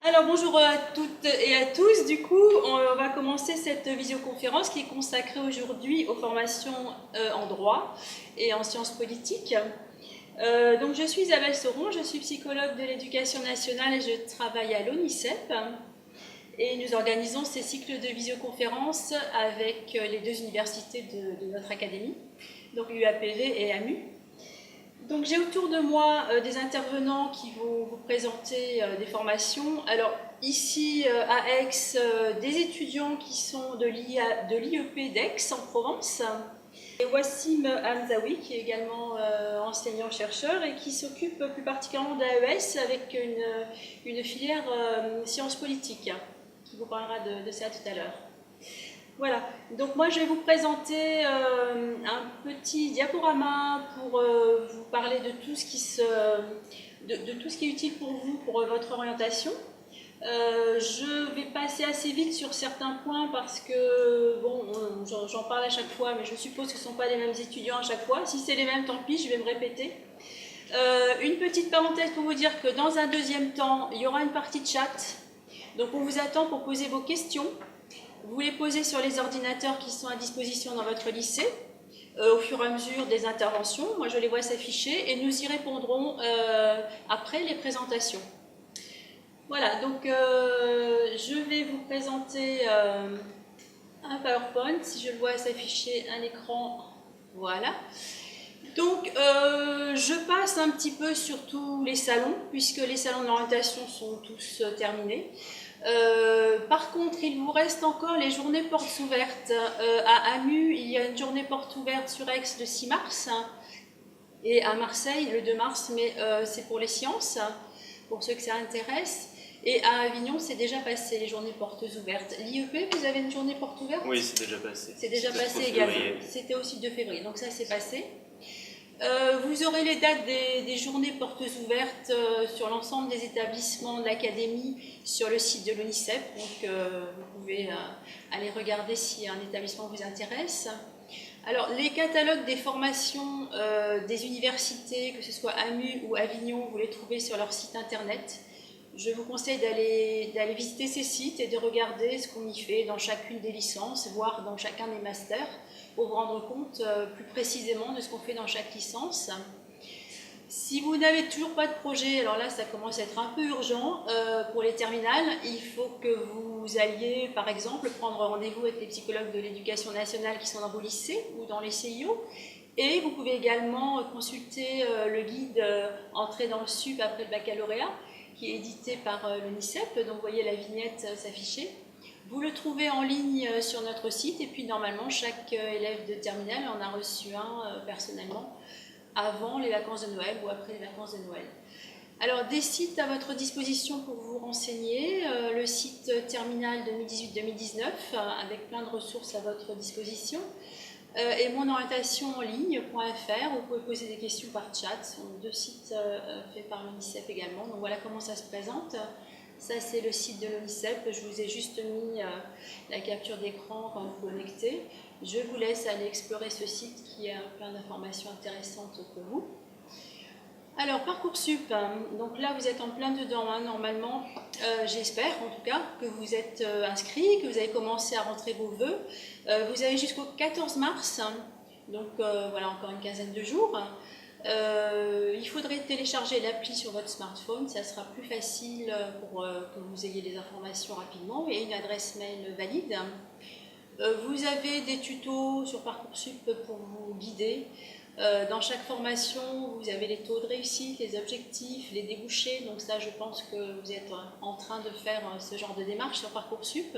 Alors bonjour à toutes et à tous, du coup on va commencer cette visioconférence qui est consacrée aujourd'hui aux formations en droit et en sciences politiques. Donc je suis Isabelle Sauron, je suis psychologue de l'éducation nationale et je travaille à l'ONICEP et nous organisons ces cycles de visioconférences avec les deux universités de notre académie, donc UAPV et AMU. Donc j'ai autour de moi des intervenants qui vont vous présenter des formations. Alors ici à Aix, des étudiants qui sont de l'IEP d'Aix en Provence. Et Wassim Hamzaoui qui est également enseignant-chercheur et qui s'occupe plus particulièrement d'AES avec une filière sciences politiques, qui vous parlera de ça tout à l'heure. Voilà, donc moi je vais vous présenter un petit diaporama pour vous parler de tout ce qui est utile pour vous, pour votre orientation. Je vais passer assez vite sur certains points parce que, bon, j'en parle à chaque fois, mais je suppose que ce ne sont pas les mêmes étudiants à chaque fois. Si c'est les mêmes, tant pis, je vais me répéter. Une petite parenthèse pour vous dire que dans un deuxième temps, il y aura une partie de chat. Donc on vous attend pour poser vos questions. Vous les posez sur les ordinateurs qui sont à disposition dans votre lycée au fur et à mesure des interventions. Moi, je les vois s'afficher et nous y répondrons après les présentations. Voilà, donc je vais vous présenter un PowerPoint. Si je le vois s'afficher un écran, voilà. Donc, je passe un petit peu sur tous les salons, puisque les salons d'orientation sont tous terminés. Par contre, il vous reste encore les journées portes ouvertes. À AMU, il y a une journée porte ouverte sur Aix le 6 mars et à Marseille le 2 mars, mais c'est pour les sciences, pour ceux que ça intéresse. Et à Avignon, c'est déjà passé les journées portes ouvertes. L'IEP, vous avez une journée porte ouverte? Oui, c'est déjà passé. C'est déjà passé également. C'était aussi le 2 février, donc ça c'est passé. Vous aurez les dates des journées portes ouvertes sur l'ensemble des établissements de l'académie sur le site de l'ONICEP. Donc vous pouvez aller regarder si un établissement vous intéresse. Alors les catalogues des formations des universités, que ce soit AMU ou Avignon, vous les trouvez sur leur site internet. Je vous conseille d'aller visiter ces sites et de regarder ce qu'on y fait dans chacune des licences, voire dans chacun des masters, pour vous rendre compte plus précisément de ce qu'on fait dans chaque licence. Si vous n'avez toujours pas de projet, alors là ça commence à être un peu urgent pour les terminales, il faut que vous alliez par exemple prendre rendez-vous avec les psychologues de l'éducation nationale qui sont dans vos lycées ou dans les CIO. Et vous pouvez également consulter le guide Entrée dans le SUP après le baccalauréat, qui est édité par l'ONICEP, donc vous voyez la vignette s'afficher. Vous le trouvez en ligne sur notre site et puis normalement chaque élève de terminale en a reçu un personnellement avant les vacances de Noël ou après les vacances de Noël. Alors des sites à votre disposition pour vous renseigner, le site terminal 2018-2019 avec plein de ressources à votre disposition. Et mon orientation en ligne.fr, vous pouvez poser des questions par chat, ce sont deux sites faits par l'ONICEP également, donc voilà comment ça se présente. Ça c'est le site de l'ONICEP, je vous ai juste mis la capture d'écran quand vous connectez. Je vous laisse aller explorer ce site qui a plein d'informations intéressantes pour vous. Alors Parcoursup, donc là vous êtes en plein dedans normalement, j'espère en tout cas que vous êtes inscrit, que vous avez commencé à rentrer vos vœux. Vous avez jusqu'au 14 mars, donc voilà encore une quinzaine de jours. Il faudrait télécharger l'appli sur votre smartphone, ça sera plus facile pour que vous ayez les informations rapidement et une adresse mail valide. Vous avez des tutos sur Parcoursup pour vous guider. Dans chaque formation, vous avez les taux de réussite, les objectifs, les débouchés. Donc ça, je pense que vous êtes en train de faire ce genre de démarche sur Parcoursup.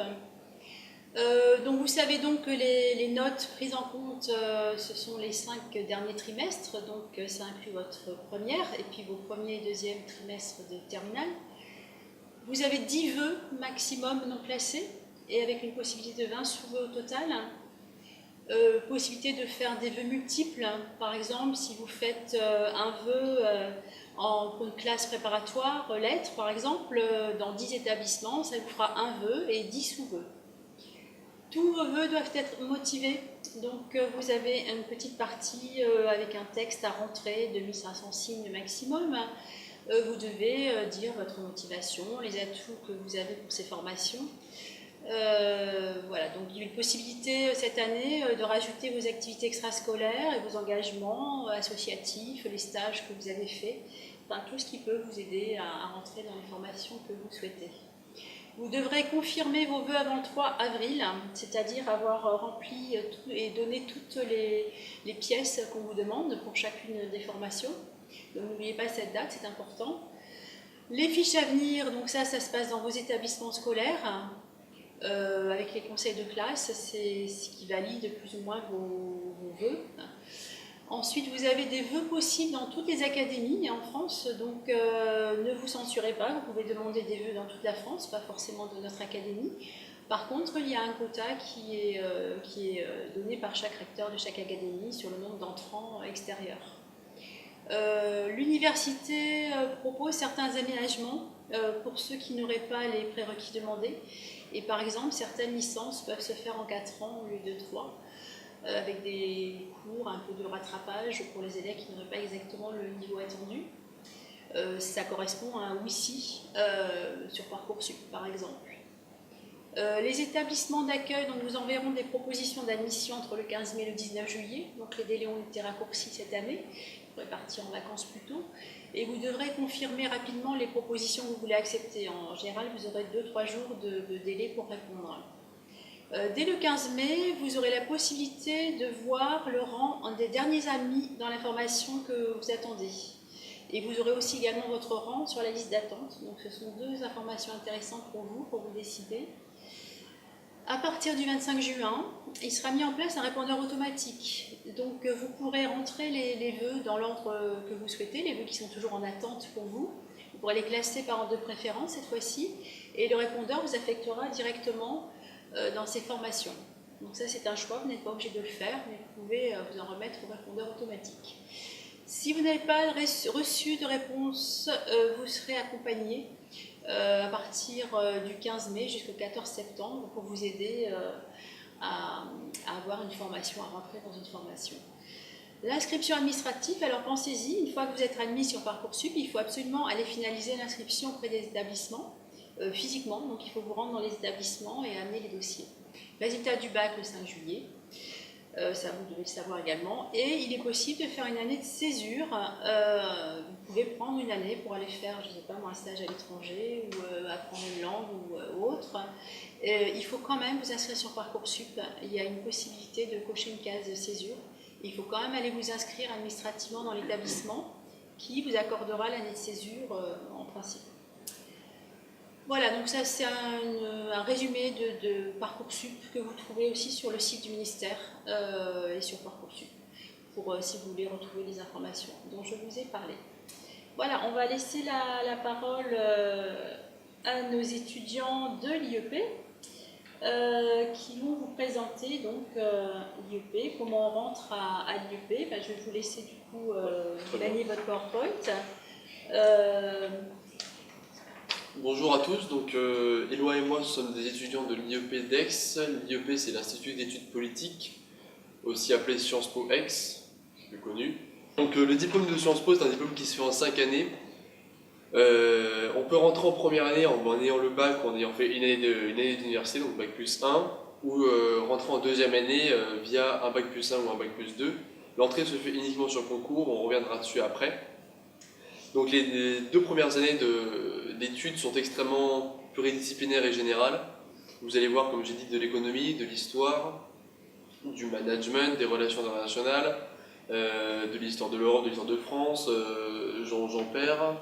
Donc vous savez donc que les notes prises en compte, ce sont les 5 derniers trimestres. Donc ça inclut votre première et puis vos premiers et deuxième trimestres de terminale. Vous avez 10 vœux maximum non classés et avec une possibilité de 20 sous-vœux au total. Possibilité de faire des vœux multiples, par exemple si vous faites un vœu en une classe préparatoire, lettres par exemple, dans 10 établissements, ça vous fera un vœu et 10 sous-vœux. Tous vos vœux doivent être motivés, donc vous avez une petite partie avec un texte à rentrer de 1500 signes maximum. vous devez dire votre motivation, les atouts que vous avez pour ces formations. Voilà, donc il y a une possibilité cette année de rajouter vos activités extrascolaires et vos engagements associatifs, les stages que vous avez faits, enfin tout ce qui peut vous aider à rentrer dans les formations que vous souhaitez. Vous devrez confirmer vos vœux avant le 3 avril, c'est-à-dire avoir rempli et donné toutes les pièces qu'on vous demande pour chacune des formations. Donc n'oubliez pas cette date, c'est important. Les fiches à venir, donc ça se passe dans vos établissements scolaires. Avec les conseils de classe, c'est ce qui valide plus ou moins vos vœux. Ensuite, vous avez des vœux possibles dans toutes les académies en France, donc ne vous censurez pas, vous pouvez demander des vœux dans toute la France, pas forcément de notre académie. Par contre, il y a un quota qui est donné par chaque recteur de chaque académie sur le nombre d'entrants extérieurs. L'université propose certains aménagements pour ceux qui n'auraient pas les prérequis demandés. Et par exemple, certaines licences peuvent se faire en 4 ans au lieu de 3, avec des cours, un peu de rattrapage pour les élèves qui n'auraient pas exactement le niveau attendu. Ça correspond à un WICI sur Parcoursup, par exemple. Les établissements d'accueil, donc nous enverrons des propositions d'admission entre le 15 mai et le 19 juillet, donc les délais ont été raccourcis cette année, vous pourrez partir en vacances plus tôt, et vous devrez confirmer rapidement les propositions que vous voulez accepter. En général, vous aurez 2-3 jours de délai pour répondre. Dès le 15 mai, vous aurez la possibilité de voir le rang des derniers admis dans l'information que vous attendez. Et vous aurez aussi également votre rang sur la liste d'attente. Donc ce sont 2 informations intéressantes pour vous décider. À partir du 25 juin, il sera mis en place un répondeur automatique. Donc vous pourrez rentrer les vœux dans l'ordre que vous souhaitez, les vœux qui sont toujours en attente pour vous. Vous pourrez les classer par ordre de préférence cette fois-ci. Et le répondeur vous affectera directement dans ces formations. Donc ça c'est un choix, vous n'êtes pas obligé de le faire, mais vous pouvez vous en remettre au répondeur automatique. Si vous n'avez pas reçu de réponse, vous serez accompagné à partir du 15 mai jusqu'au 14 septembre pour vous aider à avoir une formation, à rentrer dans une formation. L'inscription administrative, alors pensez-y, une fois que vous êtes admis sur Parcoursup, il faut absolument aller finaliser l'inscription auprès des établissements, physiquement, donc il faut vous rendre dans les établissements et amener les dossiers. Résultat du bac le 5 juillet. Ça vous devez le savoir également, et il est possible de faire une année de césure. Vous pouvez prendre une année pour aller faire, je ne sais pas moi, un stage à l'étranger ou apprendre une langue ou autre. Il faut quand même vous inscrire sur Parcoursup, il y a une possibilité de cocher une case de césure. Il faut quand même aller vous inscrire administrativement dans l'établissement qui vous accordera l'année de césure en principe. Voilà, donc ça c'est un résumé de Parcoursup que vous trouvez aussi sur le site du ministère et sur Parcoursup, pour si vous voulez retrouver les informations dont je vous ai parlé. Voilà, on va laisser la parole à nos étudiants de l'IEP qui vont vous présenter donc l'IEP, comment on rentre à l'IEP. Je vais vous laisser du coup gagner votre PowerPoint. Bonjour à tous, donc Éloi et moi sommes des étudiants de l'IEP d'Aix. L'IEP c'est l'Institut d'études politiques, aussi appelé Sciences Po Aix, plus connu. Donc le diplôme de Sciences Po c'est un diplôme qui se fait en 5 années. On peut rentrer en première année en ayant le bac, en ayant fait une année d'université, donc bac plus 1, ou rentrer en deuxième année via un bac plus 1 ou un bac plus 2. L'entrée se fait uniquement sur concours, on reviendra dessus après. Donc les 2 premières années d'études sont extrêmement pluridisciplinaires et générales. Vous allez voir, comme j'ai dit, de l'économie, de l'histoire, du management, des relations internationales, de l'histoire de l'Europe, de l'histoire de France, j'en perds,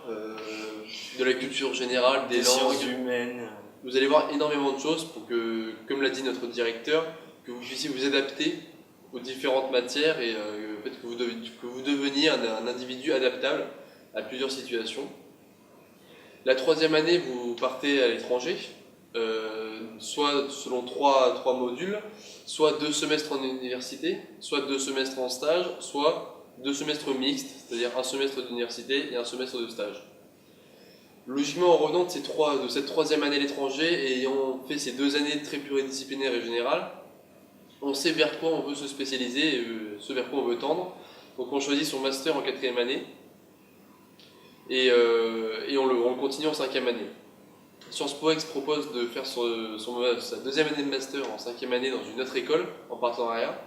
de la culture générale, des langues, sciences humaines. Vous allez voir énormément de choses pour que, comme l'a dit notre directeur, que vous puissiez vous adapter aux différentes matières et que vous deveniez un individu adaptable à plusieurs situations. La 3e année, vous partez à l'étranger, soit selon 3 modules, soit 2 semestres en université, soit 2 semestres en stage, soit 2 semestres mixtes, c'est-à-dire un semestre d'université et un semestre de stage. Logiquement, en revenant de cette 3e année à l'étranger et ayant fait ces 2 années très pluridisciplinaires et générales, on sait vers quoi on veut se spécialiser et ce vers quoi on veut tendre. Donc on choisit son master en 4e année. et on le continue en 5e année. Sciences Po Ex propose de faire sa 2e année de master en 5e année dans une autre école en partenariat,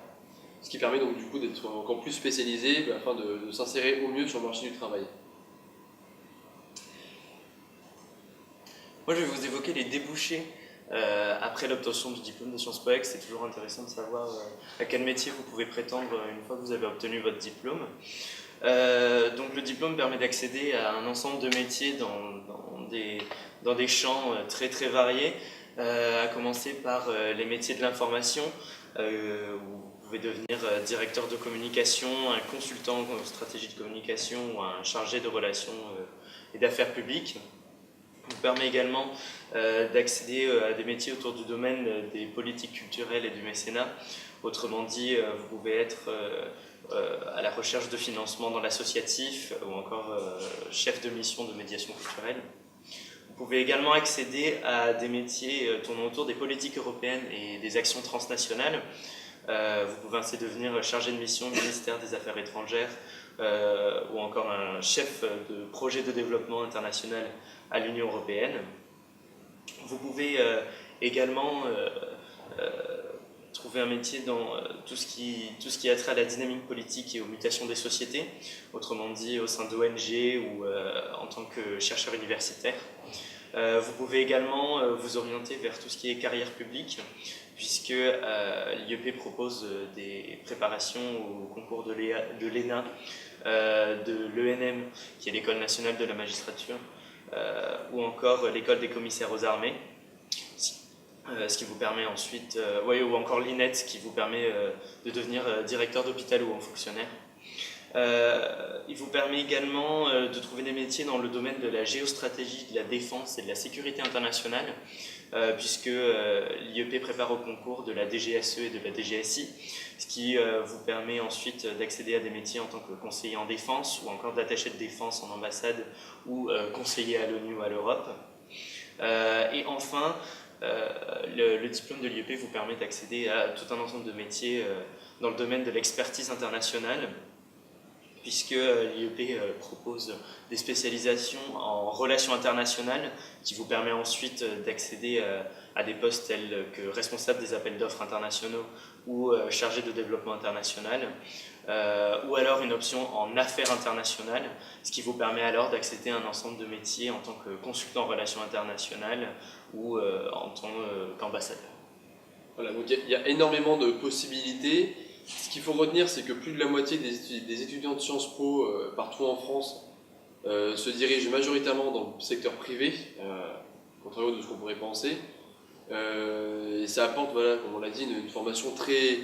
ce qui permet donc du coup d'être encore plus spécialisé afin de s'insérer au mieux sur le marché du travail. Moi, je vais vous évoquer les débouchés après l'obtention du diplôme de Sciences Po Ex. C'est toujours intéressant de savoir à quel métier vous pouvez prétendre une fois que vous avez obtenu votre diplôme. Donc le diplôme permet d'accéder à un ensemble de métiers dans des champs très très variés, à commencer par les métiers de l'information, où vous pouvez devenir directeur de communication, un consultant en stratégie de communication ou un chargé de relations et d'affaires publiques. Vous permet également d'accéder à des métiers autour du domaine des politiques culturelles et du mécénat. Autrement dit, vous pouvez être à la recherche de financement dans l'associatif ou encore chef de mission de médiation culturelle. Vous pouvez également accéder à des métiers tournant autour des politiques européennes et des actions transnationales. Vous pouvez ainsi devenir chargé de mission du ministère des Affaires étrangères ou encore un chef de projet de développement international à l'Union européenne. Vous pouvez également trouver un métier dans tout ce qui a trait à la dynamique politique et aux mutations des sociétés, autrement dit au sein d'ONG ou en tant que chercheur universitaire. Vous pouvez également vous orienter vers tout ce qui est carrière publique, puisque l'IEP propose des préparations au concours de l'ENA, de l'ENM, qui est l'École nationale de la magistrature, ou encore l'École des commissaires aux armées, ce qui vous permet ensuite, ou encore l'INET, qui vous permet de devenir directeur d'hôpital ou fonctionnaire. Il vous permet également de trouver des métiers dans le domaine de la géostratégie, de la défense et de la sécurité internationale, puisque l'IEP prépare au concours de la DGSE et de la DGSI, ce qui vous permet ensuite d'accéder à des métiers en tant que conseiller en défense ou encore d'attaché de défense en ambassade ou conseiller à l'ONU ou à l'Europe. Et enfin, le diplôme de l'IEP vous permet d'accéder à tout un ensemble de métiers dans le domaine de l'expertise internationale, puisque l'IEP propose des spécialisations en relations internationales qui vous permet ensuite d'accéder à des postes tels que responsable des appels d'offres internationaux ou chargé de développement international, ou alors une option en affaires internationales, ce qui vous permet alors d'accéder à un ensemble de métiers en tant que consultant en relations internationales ou en tant qu'ambassadeur. Voilà, donc il y a énormément de possibilités. Ce qu'il faut retenir, c'est que plus de la moitié des étudiants de Sciences Po partout en France se dirigent majoritairement dans le secteur privé, contrairement de ce qu'on pourrait penser. Et ça apporte, voilà, comme on l'a dit, une formation très,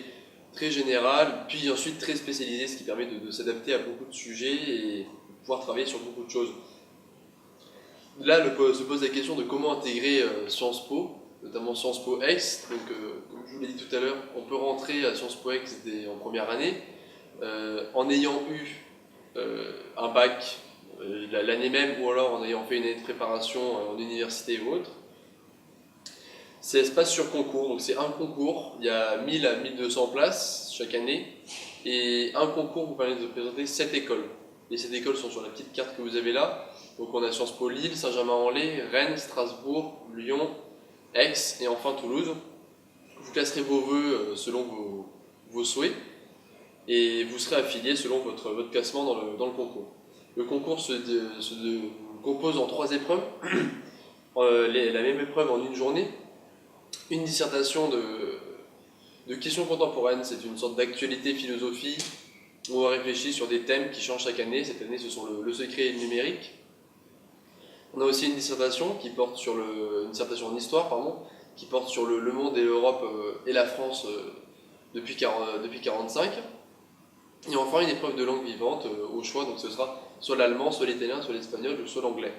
très générale, puis ensuite très spécialisée, ce qui permet de s'adapter à beaucoup de sujets et de pouvoir travailler sur beaucoup de choses. Là, se pose la question de comment intégrer Sciences Po, notamment Sciences Po Ex. Donc, comme je vous l'ai dit tout à l'heure, on peut rentrer à Sciences Po Ex en première année en ayant eu un bac l'année même ou alors en ayant fait une année de préparation en université ou autre. Ça se passe sur concours, donc c'est un concours, il y a 1000 à 1200 places chaque année et un concours vous permet de présenter 7 écoles. Les 7 écoles sont sur la petite carte que vous avez là. Donc on a Sciences Po Lille, Saint-Germain-en-Laye, Rennes, Strasbourg, Lyon, Aix et enfin Toulouse. Vous classerez vos vœux selon vos souhaits et vous serez affilié selon votre classement dans le concours. Le concours se compose en 3 épreuves, la même épreuve en une journée, une dissertation de questions contemporaines, c'est une sorte d'actualité philosophie où on réfléchit sur des thèmes qui changent chaque année. Cette année ce sont le secret et le numérique. On a aussi une dissertation qui porte sur une dissertation en histoire, qui porte sur le monde et l'Europe et la France depuis 1945. Et enfin une épreuve de langue vivante au choix, donc ce sera soit l'allemand, soit l'italien, soit l'espagnol, ou soit l'anglais.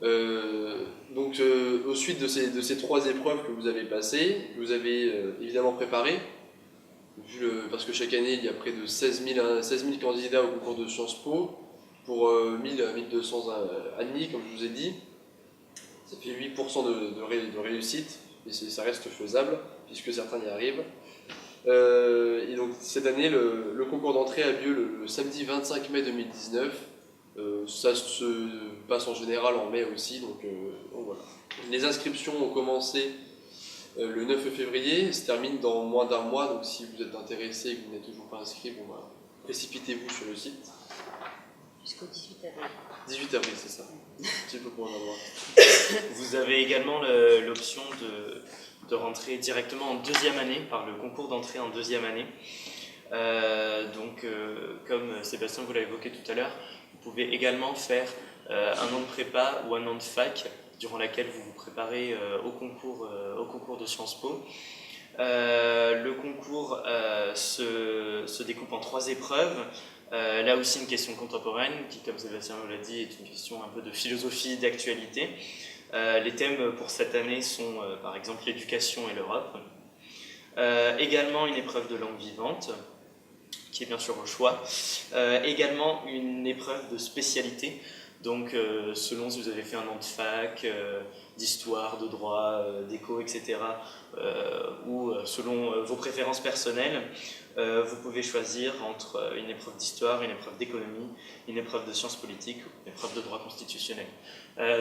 Au suite de ces 3 épreuves que vous avez passées, que vous avez évidemment préparées, parce que chaque année il y a près de 16 000 candidats au concours de Sciences Po, pour 1000 à 1200 admis, comme je vous ai dit, ça fait 8% de réussite, et ça reste faisable, puisque certains y arrivent. Et donc cette année, le concours d'entrée a lieu le samedi 25 mai 2019, Ça se passe en général en mai aussi, donc voilà. Les inscriptions ont commencé le 9 février, se terminent dans moins d'un mois, donc si vous êtes intéressé et que vous n'êtes toujours pas inscrit, bon, bah, précipitez-vous sur le site. Jusqu'au 18 avril. 18 avril, c'est ça. Un petit peu pour en avoir. Vous avez également l'option de rentrer directement en deuxième année par le concours d'entrée en deuxième année. Comme Sébastien vous l'a évoqué tout à l'heure, vous pouvez également faire un an de prépa ou un an de fac durant laquelle vous vous préparez au concours de Sciences Po. Le concours se découpe en 3 épreuves. Là aussi une question contemporaine qui, comme Sébastien vous l'a dit, est une question un peu de philosophie, d'actualité. Les thèmes pour cette année sont par exemple l'éducation et l'Europe. Également une épreuve de langue vivante, qui est bien sûr au choix. Également une épreuve de spécialité, donc selon si vous avez fait un an de fac, d'histoire, de droit, d'éco, etc., ou selon vos préférences personnelles, vous pouvez choisir entre une épreuve d'histoire, une épreuve d'économie, une épreuve de sciences politiques ou une épreuve de droit constitutionnel.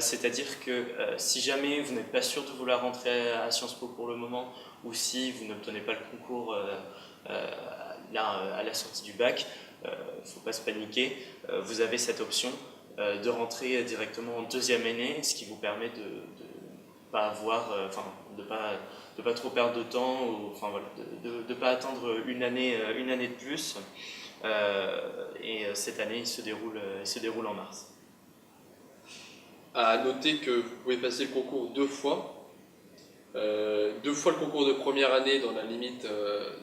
C'est-à-dire que si jamais vous n'êtes pas sûr de vouloir rentrer à Sciences Po pour le moment, ou si vous n'obtenez pas le concours à la sortie du bac, il ne faut pas se paniquer, vous avez cette option de rentrer directement en deuxième année, ce qui vous permet de pas avoir, de pas trop perdre de temps, ou, de pas attendre une année de plus. Et cette année, il se déroule en mars. À noter que vous pouvez passer le concours 2 fois. 2 fois le concours de première année dans la limite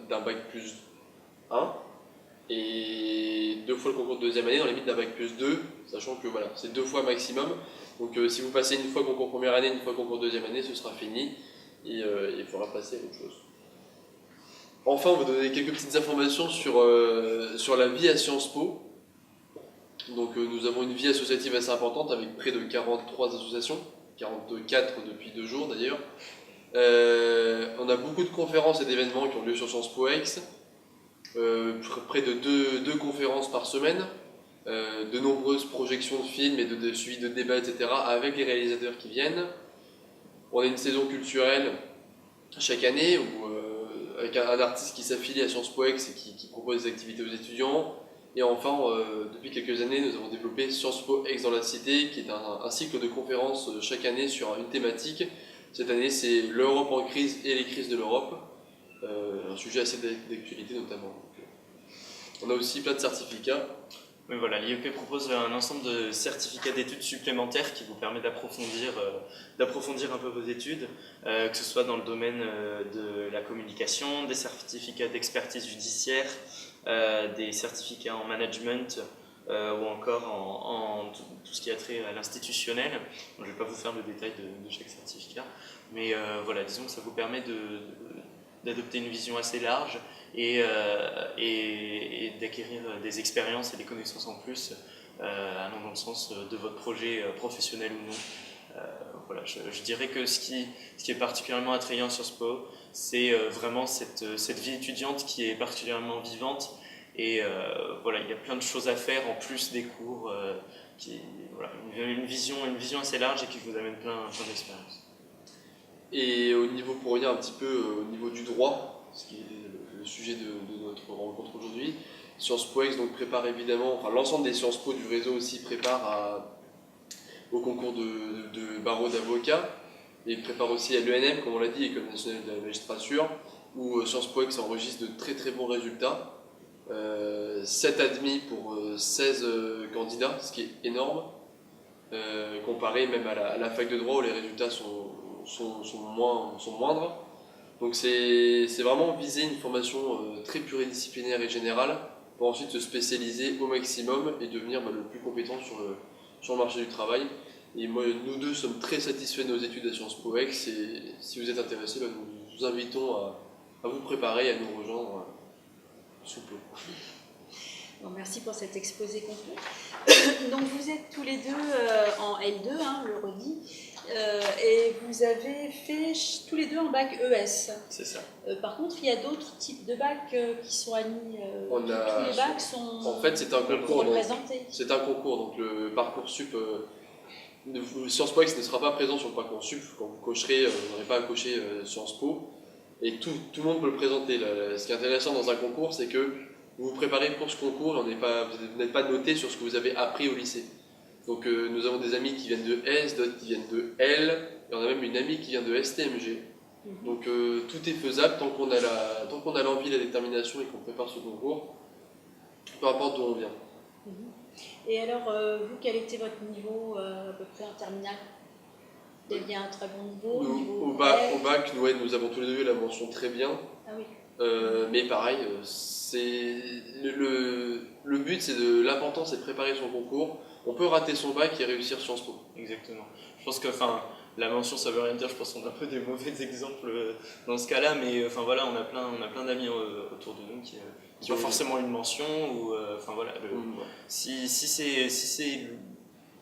d'un bac plus 1 et 2 fois le concours de deuxième année dans la limite d'un bac plus 2, sachant que voilà, c'est 2 fois maximum. Donc si vous passez une fois concours première année, une fois concours deuxième année, ce sera fini et il faudra passer à autre chose. Enfin, on va donner quelques petites informations sur la vie à Sciences Po. Donc nous avons une vie associative assez importante avec près de 43 associations, 44 depuis 2 jours d'ailleurs. On a beaucoup de conférences et d'événements qui ont lieu sur Sciences Po X, près de 2 conférences par semaine, de nombreuses projections de films et de suivi de débats, etc. avec les réalisateurs qui viennent. On a une saison culturelle chaque année avec un artiste qui s'affilie à Sciences Po X et qui propose des activités aux étudiants. Et enfin, depuis quelques années, nous avons développé Sciences Po X dans la Cité, qui est un cycle de conférences chaque année sur une thématique. Cette année, c'est l'Europe en crise et les crises de l'Europe, un sujet assez d'actualité notamment. On a aussi plein de certificats. Oui, voilà, l'IEP propose un ensemble de certificats d'études supplémentaires qui vous permet d'approfondir un peu vos études, que ce soit dans le domaine de la communication, des certificats d'expertise judiciaire, des certificats en management ou encore en tout ce qui a trait à l'institutionnel. Je ne vais pas vous faire le détail de chaque certificat, mais voilà, disons que ça vous permet d'adopter une vision assez large et d'acquérir des expériences et des connaissances en plus allant dans le sens de votre projet professionnel ou non. Voilà, je dirais que ce qui est particulièrement attrayant sur Sciences Po, c'est vraiment cette vie étudiante qui est particulièrement vivante. Et voilà, il y a plein de choses à faire en plus des cours, voilà, une vision assez large et qui vous amène plein d'expériences. Et pour revenir un petit peu au niveau du droit, ce qui est le sujet de notre rencontre aujourd'hui, Sciences Po X donc prépare évidemment, enfin l'ensemble des Sciences Po du réseau aussi prépare au concours de barreau d'avocat, et prépare aussi à l'ENM, comme on l'a dit, École nationale de la magistrature, où Sciences Po X enregistre de très très bons résultats. 7 admis pour 16 candidats, ce qui est énorme, comparé même à la fac de droit où les résultats sont moindres. Donc c'est vraiment viser une formation très pluridisciplinaire et générale pour ensuite se spécialiser au maximum et devenir le plus compétent sur le marché du travail. Et moi, nous deux sommes très satisfaits de nos études à Sciences Po X, et si vous êtes intéressés, nous vous invitons à vous préparer, à nous rejoindre sous peu. Bon, merci pour cet exposé complet. Donc vous êtes tous les deux en L2, je le redis. Et vous avez fait tous les deux un bac ES. C'est ça. Par contre, il y a d'autres types de bacs qui sont admis. Tous les bacs sont En fait, c'est un concours. représentés. C'est un concours, donc le Parcoursup, Sciences Po X ne sera pas présent sur le Parcoursup. Quand vous cocherez, vous n'aurez pas à cocher Sciences Po. Et tout le monde peut le présenter. Ce qui est intéressant dans un concours, c'est que vous vous préparez pour ce concours, vous n'êtes pas noté sur ce que vous avez appris au lycée. Donc nous avons des amis qui viennent de S, d'autres qui viennent de L, et on a même une amie qui vient de STMG. Donc tout est faisable tant qu'on a l'envie, la détermination et qu'on prépare ce concours, peu importe d'où on vient. Et alors, vous, quel était votre niveau à peu près en terminale? Vous aviez un très bon niveau, Au bac, nous avons tous les deux eu la mention très bien. Ah oui. Mais pareil, le but, l'important, c'est de préparer son concours. On peut rater son bac et réussir Sciences Po. Exactement. Je pense que la mention, ça veut rien dire. Je pense qu'on a un peu des mauvais exemples dans ce cas-là, mais voilà, on a plein d'amis autour de nous qui ont forcément une mention ou si c'est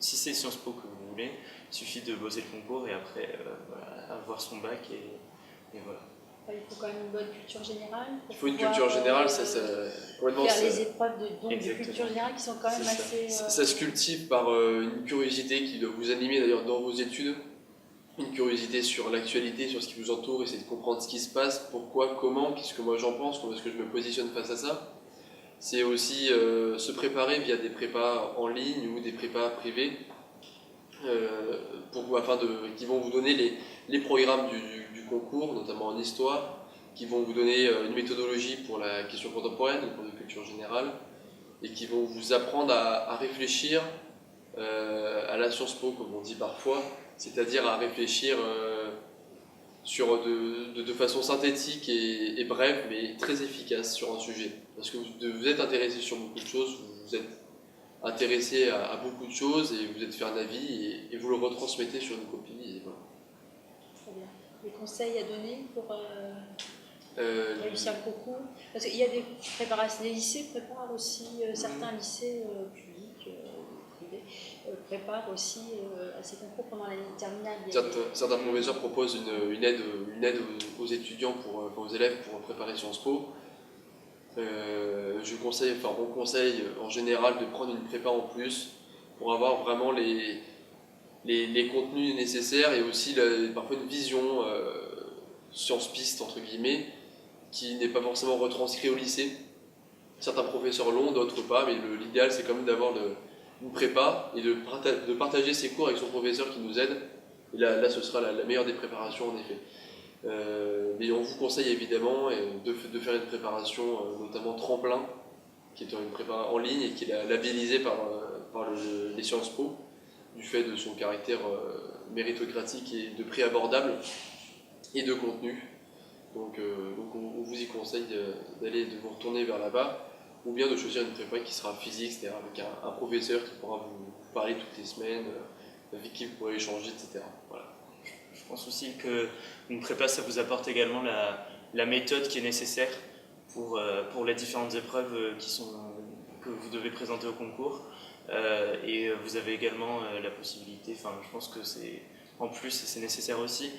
Sciences Po que vous voulez, il suffit de bosser le concours et après avoir son bac et voilà. Il faut quand même une bonne culture générale. Il faut une culture générale, faire les épreuves de culture générale qui sont quand même assez... Ça se cultive par une curiosité qui doit vous animer d'ailleurs dans vos études. Une curiosité sur l'actualité, sur ce qui vous entoure, essayer de comprendre ce qui se passe, pourquoi, comment, qu'est-ce que moi j'en pense, comment est-ce que je me positionne face à ça. C'est aussi se préparer via des prépas en ligne ou des prépas privés qui vont vous donner les programmes du concours, notamment en histoire, qui vont vous donner une méthodologie pour la question contemporaine, pour la culture générale, et qui vont vous apprendre à réfléchir à la Sciences Po, comme on dit parfois, c'est-à-dire à réfléchir de façon synthétique et brève, mais très efficace sur un sujet. Parce que vous êtes intéressé sur beaucoup de choses, vous êtes intéressé à beaucoup de choses et vous êtes fait un avis et vous le retransmettez sur une copie. Et voilà. Très bien. Des conseils à donner pour réussir le concours? Parce qu'il y a des lycées préparent aussi, certains lycées publics, privés, préparent aussi à ces concours pendant l'année terminale. Certains professeurs proposent une aide aux étudiants, aux élèves pour préparer Sciences Po. On conseille en général de prendre une prépa en plus pour avoir vraiment les contenus nécessaires et aussi parfois une vision science-piste entre guillemets qui n'est pas forcément retranscrit au lycée. Certains professeurs l'ont, d'autres pas, mais l'idéal c'est quand même d'avoir une prépa et de partager ses cours avec son professeur qui nous aide. Et là ce sera la meilleure des préparations en effet. Mais on vous conseille évidemment de faire une préparation, notamment Tremplin, qui est une prépa en ligne et qui est labellisée par les Sciences Po, du fait de son caractère méritocratique et de prix abordable et de contenu. Donc on vous y conseille de vous retourner vers là-bas, ou bien de choisir une prépa qui sera physique, c'est-à-dire avec un professeur qui pourra vous parler toutes les semaines, avec qui vous pourrez échanger, etc. Voilà. Je pense aussi qu'une prépa, ça vous apporte également la méthode qui est nécessaire pour les différentes épreuves que vous devez présenter au concours. Et vous avez également la possibilité, je pense que c'est en plus, c'est nécessaire aussi,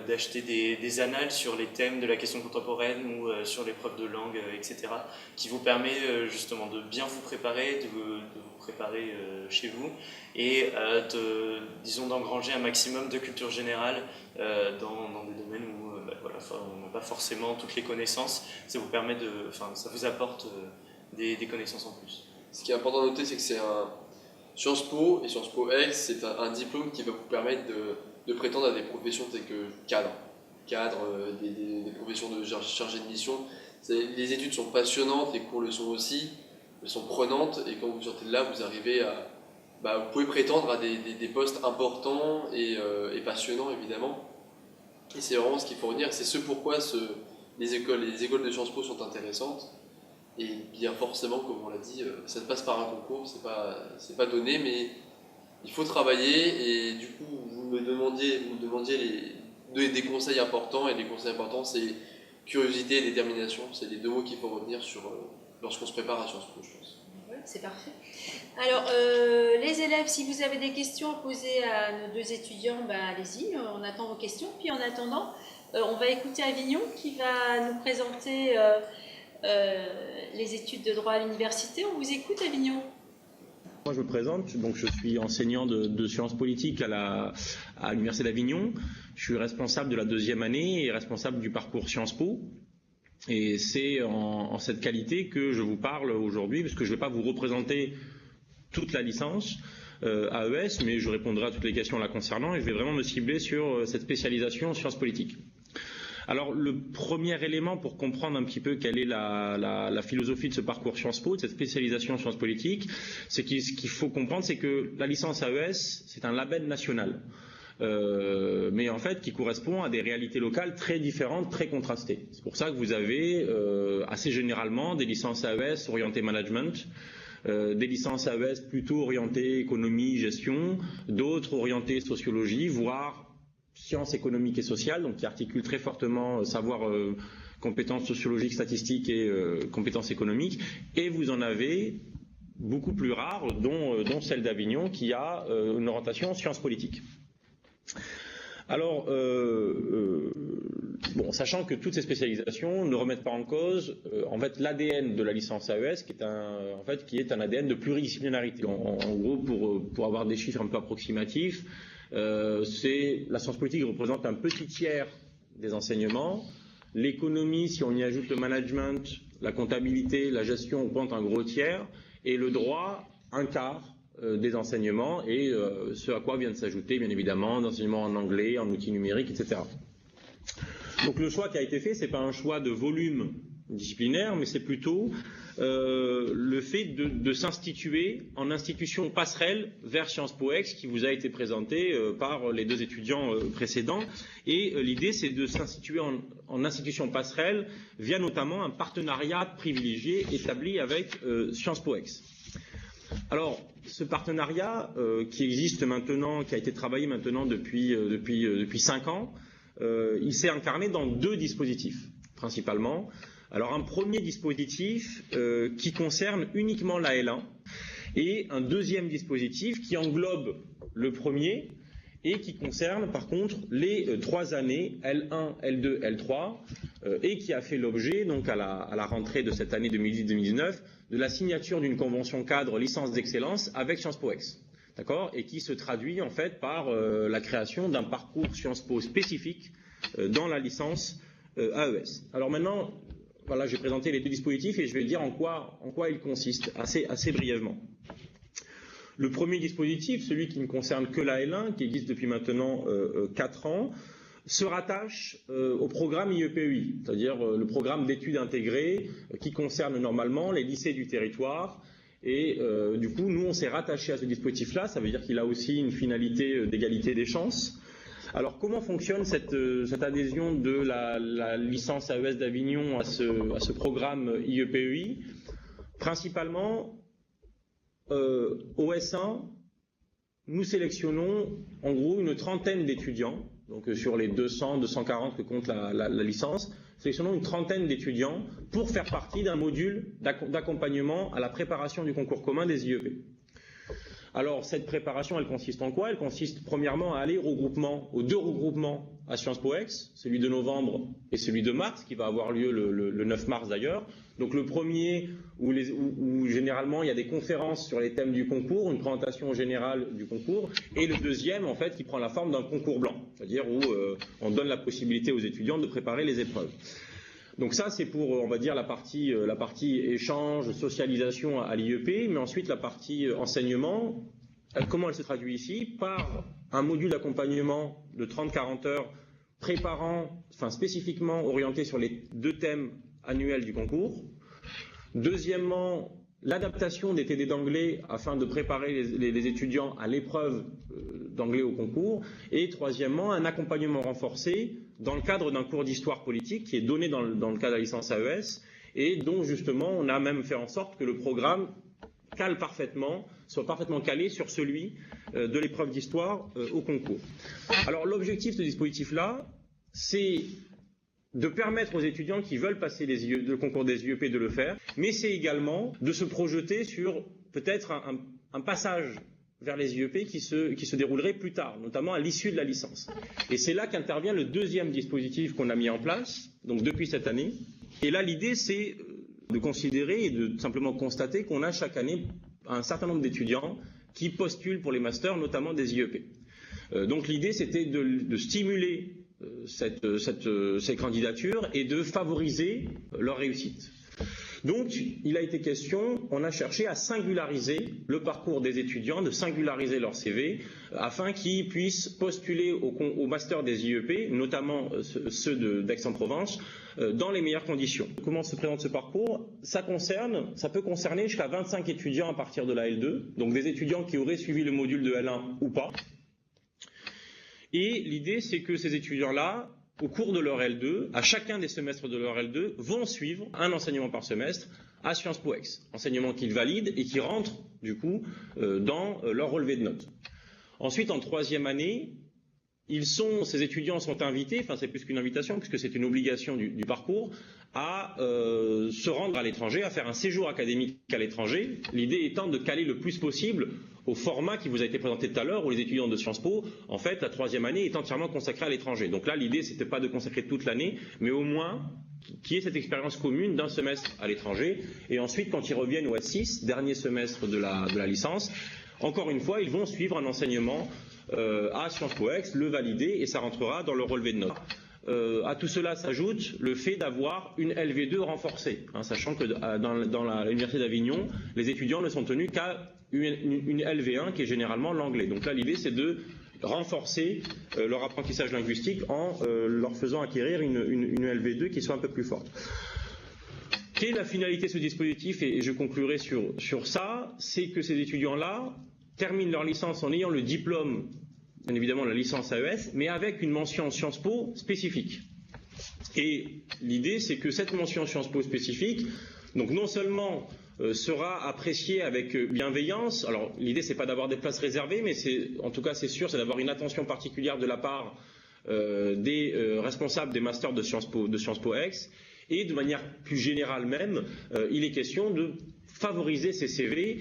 d'acheter des annales sur les thèmes de la question contemporaine ou sur l'épreuve de langue, etc., qui vous permet justement de bien vous préparer, de vous préparer chez vous et disons d'engranger un maximum de culture générale dans des domaines où on n'a pas forcément toutes les connaissances. Ça vous permet ça vous apporte des connaissances en plus. Ce qui est important à noter, c'est que c'est Sciences Po et Sciences Po X, c'est un diplôme qui va vous permettre de prétendre à des professions telles que cadre, des professions de chargé de mission. Les études sont passionnantes, les cours le sont aussi, elles sont prenantes, et quand vous sortez de là, vous arrivez vous pouvez prétendre à des postes importants et passionnants évidemment. Et c'est vraiment ce qu'il faut retenir, c'est ce pourquoi les écoles de Sciences Po sont intéressantes. Et bien forcément, comme on l'a dit, ça passe par un concours, c'est pas donné, mais il faut travailler. Et du coup, vous me demandiez des conseils importants, et les conseils importants, c'est curiosité et détermination. C'est les deux mots qu'il faut retenir lorsqu'on se prépare à Sciences Po, je pense. Oui, c'est parfait. Alors, les élèves, si vous avez des questions à poser à nos deux étudiants, allez-y, on attend vos questions. Puis en attendant, on va écouter Avignon qui va nous présenter les études de droit à l'université. On vous écoute, Avignon. Moi, je me présente, donc je suis enseignant de sciences politiques à l'Université d'Avignon. Je suis responsable de la 2e année et responsable du parcours Sciences Po. Et c'est en cette qualité que je vous parle aujourd'hui, parce que je ne vais pas vous représenter toute la licence AES, mais je répondrai à toutes les questions la concernant et je vais vraiment me cibler sur cette spécialisation en sciences politiques. Alors, le premier élément pour comprendre un petit peu quelle est la philosophie de ce parcours Sciences Po, de cette spécialisation en sciences politiques, c'est ce qu'il faut comprendre, c'est que la licence AES, c'est un label national. Mais en fait qui correspond à des réalités locales très différentes, très contrastées. C'est pour ça que vous avez assez généralement des licences AES orientées management, des licences AES plutôt orientées économie, gestion, d'autres orientées sociologie, voire sciences économiques et sociales, donc qui articulent très fortement savoir, compétences sociologiques, statistiques et compétences économiques, et vous en avez beaucoup plus rares, dont celle d'Avignon, qui a une orientation sciences politiques. Alors, sachant que toutes ces spécialisations ne remettent pas en cause en fait l'ADN de la licence AES, qui est un ADN de pluridisciplinarité. En gros, pour avoir des chiffres un peu approximatifs, la science politique représente un petit tiers des enseignements. L'économie, si on y ajoute le management, la comptabilité, la gestion, représente un gros tiers, et le droit, un quart des enseignements, et ce à quoi vient de s'ajouter bien évidemment d'enseignements en anglais, en outils numériques, etc. Donc le choix qui a été fait, c'est pas un choix de volume disciplinaire, mais c'est plutôt le fait de s'instituer en institution passerelle vers Sciences Po Ex qui vous a été présenté par les deux étudiants précédents. Et l'idée, c'est de s'instituer en institution passerelle via notamment un partenariat privilégié établi avec Sciences Po Ex. Alors, ce partenariat qui existe maintenant, qui a été travaillé maintenant depuis 5 ans, il s'est incarné dans 2 dispositifs, principalement. Alors, un premier dispositif qui concerne uniquement la L1 et un deuxième dispositif qui englobe le premier et qui concerne par contre les 3 années L1, L2, L3 et qui a fait l'objet donc à la rentrée de cette année 2018-2019 de la signature d'une convention cadre licence d'excellence avec Sciences Po Ex, d'accord, et qui se traduit en fait par la création d'un parcours Sciences Po spécifique dans la licence AES. Alors maintenant, voilà, j'ai présenté les 2 dispositifs et je vais dire en quoi ils consistent assez brièvement. Le premier dispositif, celui qui ne concerne que la L1, qui existe depuis maintenant 4 ans, se rattache au programme IEPEI, c'est-à-dire le programme d'études intégrées qui concerne normalement les lycées du territoire. Et du coup, nous, on s'est rattaché à ce dispositif-là. Ça veut dire qu'il a aussi une finalité d'égalité des chances. Alors, comment fonctionne cette adhésion de la licence AES d'Avignon à ce programme IEPEI? Principalement, au S1, nous sélectionnons en gros une trentaine d'étudiants, donc sur les 200, 240 que compte la licence, sélectionnons une trentaine d'étudiants pour faire partie d'un module d'accompagnement à la préparation du concours commun des IEP. Alors, cette préparation, elle consiste en quoi? Elle consiste premièrement à aller aux 2 regroupements à Sciences Po Ex, celui de novembre et celui de mars, qui va avoir lieu le 9 mars d'ailleurs. Donc le premier, où généralement il y a des conférences sur les thèmes du concours, une présentation générale du concours, et le deuxième, en fait, qui prend la forme d'un concours blanc, c'est-à-dire où on donne la possibilité aux étudiants de préparer les épreuves. Donc ça, c'est pour, on va dire, la partie échange, socialisation à l'IEP, mais ensuite la partie enseignement, comment elle se traduit ici? Par un module d'accompagnement de 30-40 heures spécifiquement orienté sur les 2 thèmes annuels du concours. Deuxièmement, l'adaptation des TD d'anglais afin de préparer les étudiants à l'épreuve d'anglais au concours. Et troisièmement, un accompagnement renforcé dans le cadre d'un cours d'histoire politique qui est donné dans le cadre de la licence AES et dont justement on a même fait en sorte que le programme soit parfaitement calé sur celui de l'épreuve d'histoire au concours. Alors l'objectif de ce dispositif-là, c'est de permettre aux étudiants qui veulent passer le concours des IEP de le faire, mais c'est également de se projeter sur peut-être un passage vers les IEP qui se déroulerait plus tard, notamment à l'issue de la licence. Et c'est là qu'intervient le deuxième dispositif qu'on a mis en place, donc depuis cette année. Et là, l'idée, c'est de considérer et de simplement constater qu'on a chaque année un certain nombre d'étudiants qui postulent pour les masters, notamment des IEP. Donc l'idée, c'était de stimuler ces candidatures et de favoriser leur réussite. Donc, il a été question, on a cherché à singulariser le parcours des étudiants, de singulariser leur CV, afin qu'ils puissent postuler au master des IEP, notamment ceux d'Aix-en-Provence, dans les meilleures conditions. Comment se présente ce parcours? Ça peut concerner jusqu'à 25 étudiants à partir de la L2, donc des étudiants qui auraient suivi le module de L1 ou pas. Et l'idée, c'est que ces étudiants-là, au cours de leur L2, à chacun des semestres de leur L2, vont suivre un enseignement par semestre à Sciences Po Aix. Enseignement qu'ils valident et qui rentrent, du coup, dans leur relevé de notes. Ensuite, en troisième année, ces étudiants sont invités, enfin c'est plus qu'une invitation, puisque c'est une obligation du parcours, à se rendre à l'étranger, à faire un séjour académique à l'étranger, l'idée étant de caler le plus possible au format qui vous a été présenté tout à l'heure, où les étudiants de Sciences Po, en fait, la troisième année est entièrement consacrée à l'étranger. Donc là, l'idée, c'était pas de consacrer toute l'année, mais au moins qu'il y ait cette expérience commune d'un semestre à l'étranger. Et ensuite, quand ils reviennent au S6, dernier semestre de la licence, encore une fois, ils vont suivre un enseignement à Sciences Po Aix, le valider, et ça rentrera dans le relevé de notes. À tout cela s'ajoute le fait d'avoir une LV2 renforcée, sachant que dans l'Université d'Avignon, les étudiants ne sont tenus qu'à une LV1 qui est généralement l'anglais. Donc là, l'idée, c'est de renforcer leur apprentissage linguistique en leur faisant acquérir une LV2 qui soit un peu plus forte. Quelle est la finalité de ce dispositif? Et je conclurai sur ça, c'est que ces étudiants-là terminent leur licence en ayant le diplôme, bien évidemment la licence AES, mais avec une mention Sciences Po spécifique. Et l'idée, c'est que cette mention Sciences Po spécifique, donc non seulement sera appréciée avec bienveillance, alors l'idée, c'est pas d'avoir des places réservées, mais en tout cas, c'est sûr, c'est d'avoir une attention particulière de la part des responsables des masters de Sciences Po Aix, et de manière plus générale même, il est question de favoriser ces CV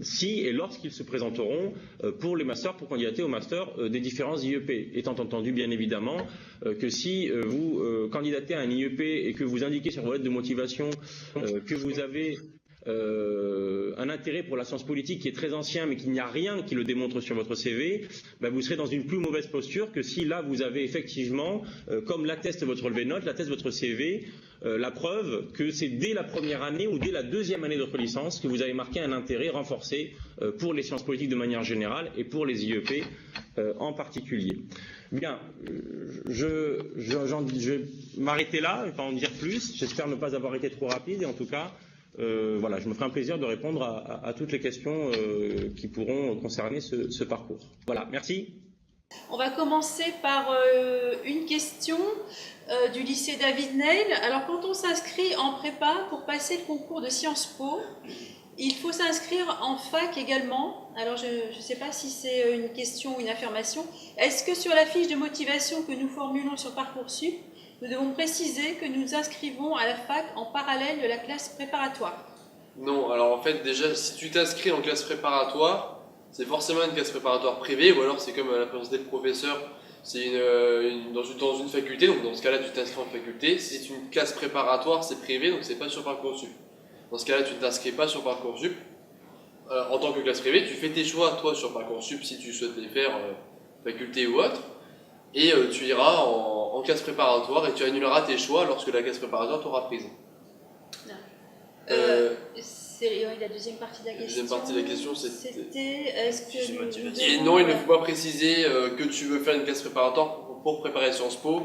si et lorsqu'ils se présenteront pour les masters, pour candidater au master des différents IEP. Étant entendu, bien évidemment, que si vous candidatez à un IEP et que vous indiquez sur vos lettres de motivation que vous avez un intérêt pour la science politique qui est très ancien mais qu'il n'y a rien qui le démontre sur votre CV, vous serez dans une plus mauvaise posture que si là vous avez effectivement, comme l'atteste votre relevé de notes, l'atteste votre CV, la preuve que c'est dès la première année ou dès la deuxième année de votre licence que vous avez marqué un intérêt renforcé pour les sciences politiques de manière générale et pour les IEP en particulier. Bien, je vais m'arrêter là, je ne vais pas en dire plus, j'espère ne pas avoir été trop rapide et en tout cas voilà, je me ferai un plaisir de répondre à toutes les questions qui pourront concerner ce parcours. Voilà, merci. On va commencer par une question du lycée David Neil. Alors, quand on s'inscrit en prépa pour passer le concours de Sciences Po, il faut s'inscrire en fac également. Alors, je ne sais pas si c'est une question ou une affirmation. Est-ce que sur la fiche de motivation que nous formulons sur Parcoursup, nous devons préciser que nous nous inscrivons à la fac en parallèle de la classe préparatoire? Non, alors en fait, déjà, si tu t'inscris en classe préparatoire, c'est forcément une classe préparatoire privée, ou alors c'est comme la présenté le professeur, c'est dans une faculté, donc dans ce cas-là, tu t'inscris en faculté. Si c'est une classe préparatoire, c'est privé, donc c'est pas sur Parcoursup. Dans ce cas-là, tu ne t'inscris pas sur Parcoursup. En tant que classe privée, tu fais tes choix, toi, sur Parcoursup, si tu souhaites les faire, faculté ou autre, et tu iras en classe préparatoire et tu annuleras tes choix lorsque la classe préparatoire t'aura prise. C'est la deuxième partie de la question. La deuxième partie de la question, c'était est-ce que Et non, il ne faut pas préciser que tu veux faire une classe préparatoire pour préparer Sciences Po.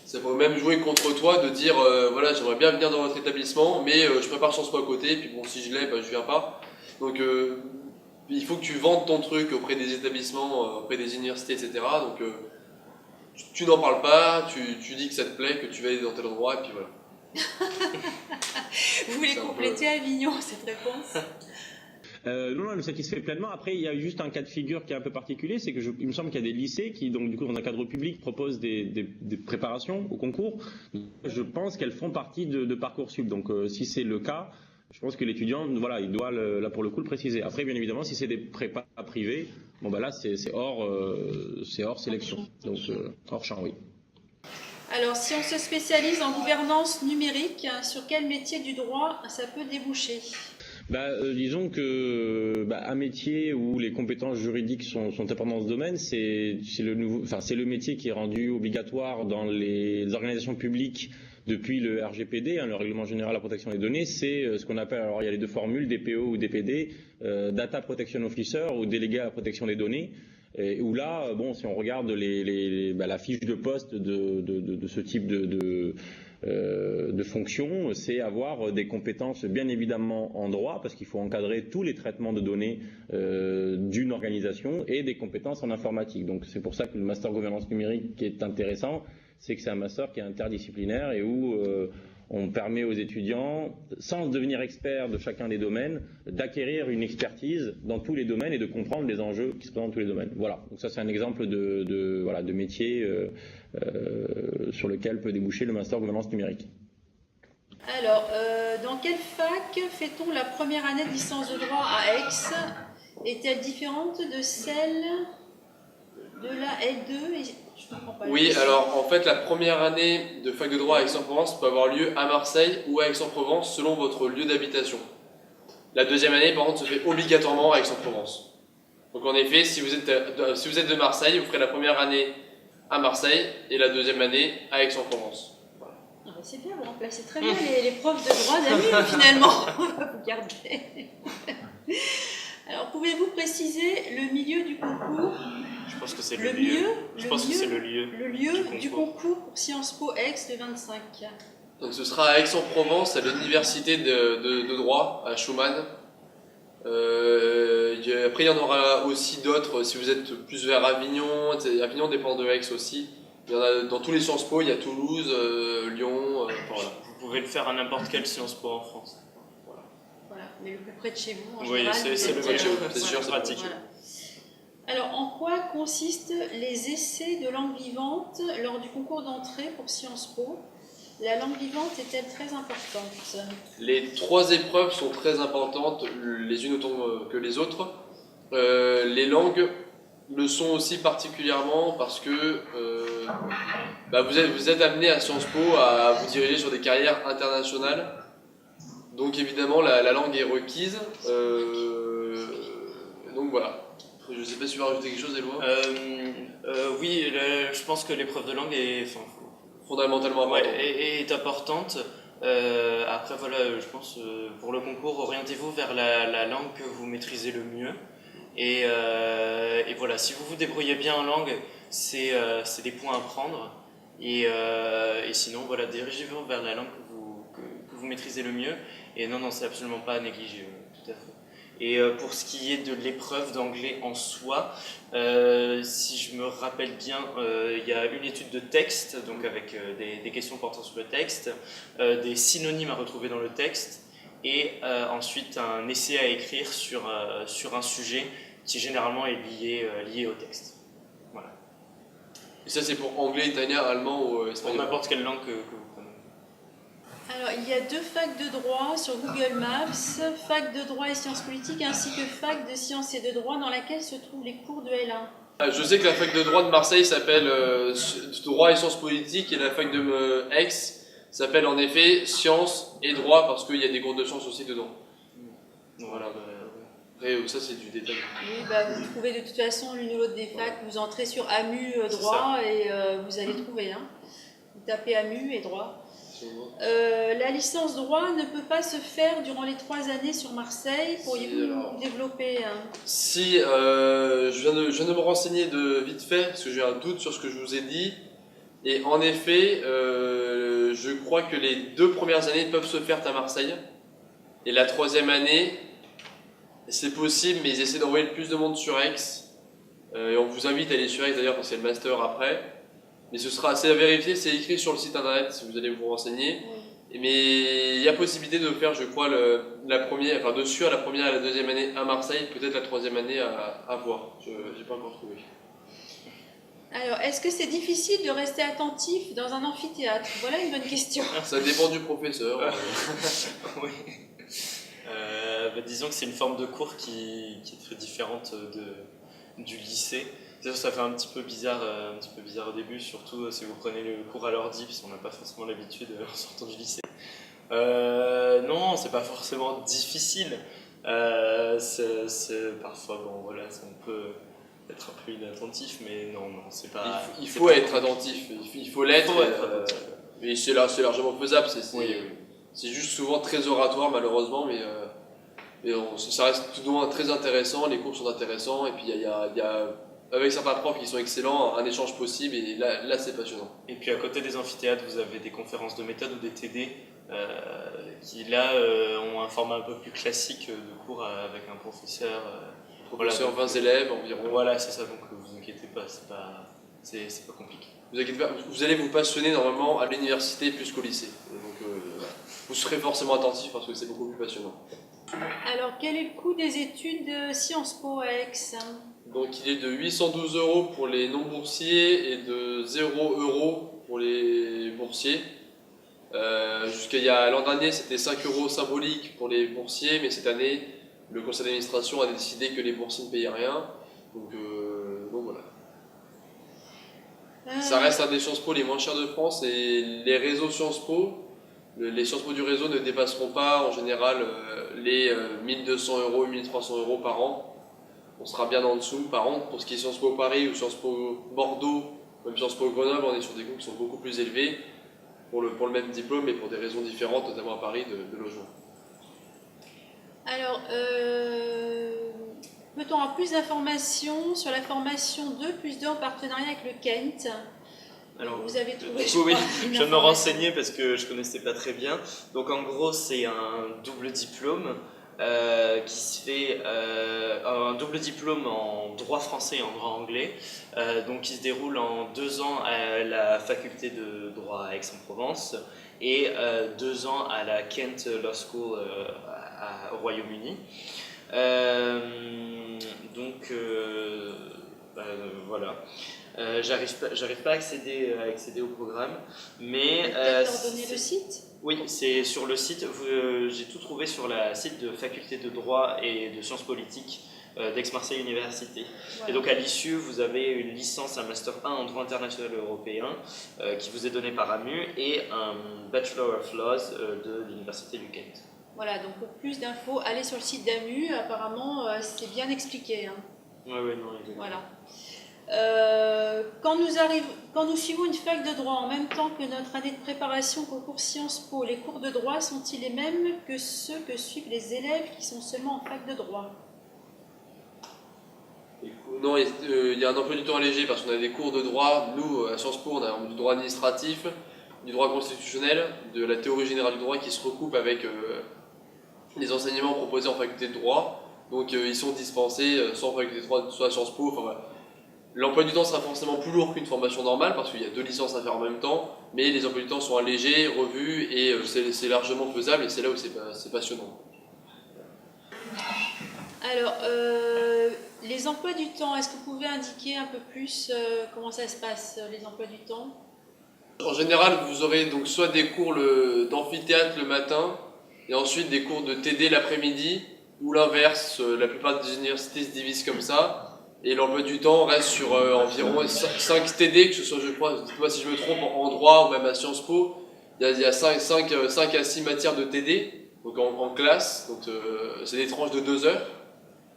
Ça peut même jouer contre toi de dire voilà, j'aimerais bien venir dans votre établissement, mais je prépare Sciences Po à côté, puis bon, si je l'ai, je viens pas. Donc il faut que tu vendes ton truc auprès des établissements, auprès des universités, etc. Donc tu n'en parles pas, tu dis que ça te plaît, que tu vas aller dans tel endroit, et puis voilà. Vous voulez compléter Avignon cette réponse? Non, elle me satisfait pleinement. Après, il y a juste un cas de figure qui est un peu particulier, c'est que il me semble qu'il y a des lycées qui, donc du coup, dans un cadre public, proposent des préparations au concours. Je pense qu'elles font partie de Parcoursup. Donc, si c'est le cas, je pense que l'étudiant, voilà, il doit là pour le coup le préciser. Après, bien évidemment, si c'est des prépas privés, bon bah là, c'est hors sélection, donc hors champ, oui. Alors, si on se spécialise en gouvernance numérique, sur quel métier du droit ça peut déboucher? Disons que un métier où les compétences juridiques sont importantes dans ce domaine, c'est le métier qui est rendu obligatoire dans les organisations publiques depuis le RGPD, le Règlement Général à la Protection des Données. C'est ce qu'on appelle, alors il y a les deux formules, DPO ou DPD, Data Protection Officer ou Délégué à la protection des données. Et où là, si on regarde la fiche de poste de ce type de fonction, c'est avoir des compétences bien évidemment en droit, parce qu'il faut encadrer tous les traitements de données d'une organisation, et des compétences en informatique. Donc c'est pour ça que le master gouvernance numérique qui est intéressant, c'est que c'est un master qui est interdisciplinaire et où on permet aux étudiants, sans devenir expert de chacun des domaines, d'acquérir une expertise dans tous les domaines et de comprendre les enjeux qui se présentent dans tous les domaines. Voilà. Donc ça, c'est un exemple de métier sur lequel peut déboucher le master gouvernance numérique. Alors, dans quelle fac fait-on la première année de licence de droit à Aix? Est-elle différente de celle de la L2? Oui, alors en fait la première année de fac de droit à Aix-en-Provence peut avoir lieu à Marseille ou à Aix-en-Provence selon votre lieu d'habitation. La deuxième année par contre se fait obligatoirement à Aix-en-Provence. Donc en effet, si vous êtes de Marseille, vous ferez la première année à Marseille et la deuxième année à Aix-en-Provence. Voilà. C'est bien, vous remplacez très bien les profs de droit d'AMU finalement. On va vous garder. Alors pouvez-vous préciser le milieu du concours? Je pense que c'est le lieu. Je pense que c'est le lieu. Le lieu du concours pour Sciences Po Aix le 25. Donc ce sera à Aix-en-Provence, à l'université de droit, à Schumann. Après il y en aura aussi d'autres, si vous êtes plus vers Avignon. Avignon dépend de Aix aussi. Il y en a dans tous les Sciences Po, il y a Toulouse, Lyon, voilà. Vous pouvez le faire à n'importe quelle Sciences Po en France. Voilà, mais le plus près de chez vous, en oui, général. c'est le près de chez vous, c'est sûr, c'est pratique. Voilà. Alors, en quoi consistent les essais de langue vivante lors du concours d'entrée pour Sciences Po? La langue vivante est-elle très importante? Les trois épreuves sont très importantes, les unes autant que les autres. Les langues le sont aussi particulièrement parce que vous êtes amené à Sciences Po à vous diriger sur des carrières internationales. Donc évidemment, la langue est requise. Donc voilà. Je ne sais pas si tu veux rajouter quelque chose, Éloi. Oui, je pense que l'épreuve de langue est fondamentalement importante. Est importante. Après, voilà, je pense pour le concours, orientez-vous vers la langue que vous maîtrisez le mieux. Et voilà, si vous vous débrouillez bien en langue, c'est des points à prendre. Et sinon, voilà, dirigez-vous vers la langue que vous maîtrisez le mieux. Et non, c'est absolument pas à négliger, tout à fait. Et pour ce qui est de l'épreuve d'anglais en soi, si je me rappelle bien, il y a une étude de texte, donc avec des questions portant sur le texte, des synonymes à retrouver dans le texte, et ensuite un essai à écrire sur un sujet qui généralement est lié au texte. Voilà. Et ça c'est pour anglais, italien, allemand ou espagnol? Pour n'importe quelle langue que vous prenez. Alors, il y a 2 facs de droit sur Google Maps, fac de droit et sciences politiques, ainsi que fac de sciences et de droit, dans laquelle se trouvent les cours de L1. Je sais que la fac de droit de Marseille s'appelle droit et sciences politiques, et la fac de Aix s'appelle en effet sciences et droit, parce qu'il y a des cours de sciences aussi dedans. Voilà. Après, ça c'est du détail. Oui, vous trouvez de toute façon l'une ou l'autre des facs, vous entrez sur AMU droit et vous allez trouver. Vous tapez AMU et droit. La licence droit ne peut pas se faire durant les 3 années sur Marseille. Pourriez-vous développer Si, je viens de me renseigner de vite fait, parce que j'ai un doute sur ce que je vous ai dit. Et en effet, je crois que les 2 premières années peuvent se faire à Marseille. Et la 3e année, c'est possible, mais ils essaient d'envoyer le plus de monde sur Aix. Et on vous invite à aller sur Aix d'ailleurs, parce que c'est le master après. Mais c'est à vérifier, c'est écrit sur le site internet si vous allez vous renseigner. Mais il y a possibilité de faire, je crois, la première, enfin de suivre la première et la deuxième année à Marseille, peut-être la troisième année à voir. Je n'ai pas encore trouvé. Alors, est-ce que c'est difficile de rester attentif dans un amphithéâtre? Voilà une bonne question. Ça dépend du professeur. Oui. Disons que c'est une forme de cours qui est très différente du lycée. D'ailleurs, ça fait un petit peu bizarre au début, surtout si vous prenez le cours à l'ordi, parce qu'on n'a pas forcément l'habitude en sortant du lycée. Non, c'est pas forcément difficile. Parfois, bon, voilà, on peut être un peu inattentif, mais non, c'est pas. Il faut être attentif, il faut l'être. Mais c'est largement faisable. C'est juste souvent très oratoire, malheureusement, mais ça reste tout de même très intéressant. Les cours sont intéressants, et puis il y a avec certains profs qui sont excellents, un échange possible, et là c'est passionnant. Et puis à côté des amphithéâtres, vous avez des conférences de méthode ou des TD qui là ont un format un peu plus classique de cours avec un professeur. Professeur, 20 élèves environ. Voilà, c'est ça, donc vous inquiétez pas, c'est pas compliqué. Vous inquiétez pas, vous allez vous passionner normalement à l'université plus qu'au lycée. Donc vous serez forcément attentif parce que c'est beaucoup plus passionnant. Alors, quel est le coût des études de Sciences Po à Aix? Donc il est de 812 € pour les non-boursiers et de 0 € pour les boursiers. Jusqu'à l'an dernier, c'était 5 € symboliques pour les boursiers, mais cette année, le conseil d'administration a décidé que les boursiers ne payaient rien. Donc voilà. Ça reste un des Sciences Po les moins chers de France, et les réseaux Sciences Po, les Sciences Po du réseau ne dépasseront pas en général les 1200 € 1300 € par an. On sera bien en dessous. Par contre, pour ce qui est Sciences Po Paris ou Sciences Po Bordeaux, même Sciences Po Grenoble, on est sur des coûts qui sont beaucoup plus élevés pour le même diplôme, mais pour des raisons différentes, notamment à Paris, de logement. Alors, peut-on avoir plus d'informations sur la formation 2+2 en partenariat avec le Kent? Alors, vous avez trouvé, oui, je me renseignais parce que je ne connaissais pas très bien. Donc en gros, c'est un double diplôme qui se fait un double diplôme en droit français et en droit anglais, donc qui se déroule en 2 ans à la faculté de droit à Aix-en-Provence et 2 ans à la Kent Law School au Royaume-Uni. Voilà. J'arrive pas à accéder au programme, mais peut-être donner le site. Oui, c'est sur le site. J'ai tout trouvé sur le site de faculté de droit et de sciences politiques d'Aix-Marseille Université. Voilà. Et donc à l'issue, vous avez une licence, un master 1 en droit international européen qui vous est donné par AMU et un Bachelor of Laws de l'Université du Kent. Voilà, donc pour plus d'infos, allez sur le site d'AMU, apparemment c'est bien expliqué. Hein. Oui, non, exactement. Voilà. Quand nous suivons une fac de droit en même temps que notre année de préparation au concours Sciences Po, les cours de droit sont-ils les mêmes que ceux que suivent les élèves qui sont seulement en fac de droit? Non, il y a un emploi du temps allégé parce qu'on a des cours de droit. Nous, à Sciences Po, on a du droit administratif, du droit constitutionnel, de la théorie générale du droit qui se recoupe avec les enseignements proposés en faculté de droit. Donc ils sont dispensés soit en faculté de droit, soit à Sciences Po. Enfin, voilà. L'emploi du temps sera forcément plus lourd qu'une formation normale parce qu'il y a 2 licences à faire en même temps, mais les emplois du temps sont allégés, revus, et c'est largement faisable, et c'est là où c'est passionnant. Alors, les emplois du temps, est-ce que vous pouvez indiquer un peu plus comment ça se passe, les emplois du temps? En général, vous aurez donc soit des cours d'amphithéâtre le matin, et ensuite des cours de TD l'après-midi, ou l'inverse, la plupart des universités se divisent comme ça. Et l'emploi du temps reste sur environ 5 TD, que ce soit, je crois, dites-moi si je me trompe, en droit ou même à Sciences Po. Il y a 5 à 6 matières de TD, donc en classe, donc c'est des tranches de 2 heures.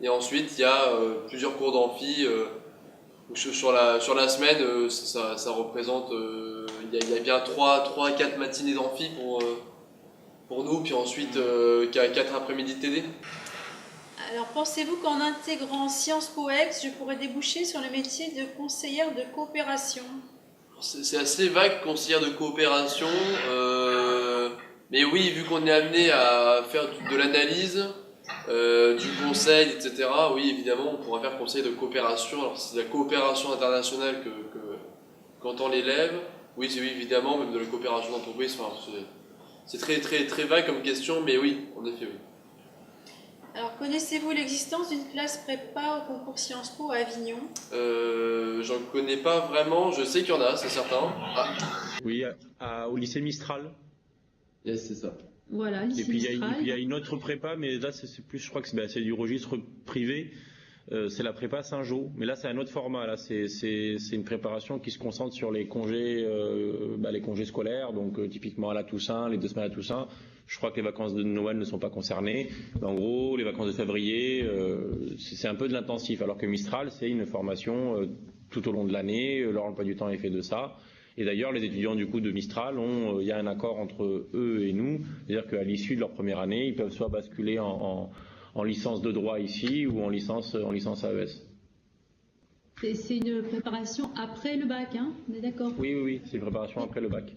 Et ensuite, il y a plusieurs cours d'amphi. Sur la semaine, ça représente, il y a bien 3 à 4 matinées d'amphi pour nous, puis ensuite 4 après-midi de TD. Alors, pensez-vous qu'en intégrant Sciences Po Aix, je pourrais déboucher sur le métier de conseillère de coopération? C'est assez vague, conseillère de coopération, mais oui, vu qu'on est amené à faire de l'analyse, du conseil, etc., oui, évidemment, on pourra faire conseil de coopération. Alors, c'est de la coopération internationale qu'entend l'élève. Oui, c'est oui, évidemment, même de la coopération d'entreprise. Enfin, C'est très, très, très vague comme question, mais oui, en effet, oui. Alors, connaissez-vous l'existence d'une classe prépa au concours Sciences Po à Avignon? J'en connais pas vraiment, je sais qu'il y en a, c'est certain. Ah. Oui, au lycée Mistral. Yes, c'est ça. Voilà, Et lycée puis Mistral. il y a une autre prépa, mais là c'est plus, je crois que c'est du registre privé. C'est la prépa Saint-Jean, mais là c'est un autre format. Là c'est une préparation qui se concentre sur les congés scolaires, donc typiquement à la Toussaint, les 2 semaines à Toussaint. Je crois que les vacances de Noël ne sont pas concernées. En gros, les vacances de février, c'est un peu de l'intensif, alors que Mistral c'est une formation tout au long de l'année. Leur emploi du temps est fait de ça. Et d'ailleurs, les étudiants du coup de Mistral il y a un accord entre eux et nous, c'est-à-dire qu'à l'issue de leur première année, ils peuvent soit basculer en licence de droit ici ou en licence AES. C'est une préparation après le bac, hein? On est d'accord? Oui, c'est une préparation après le bac.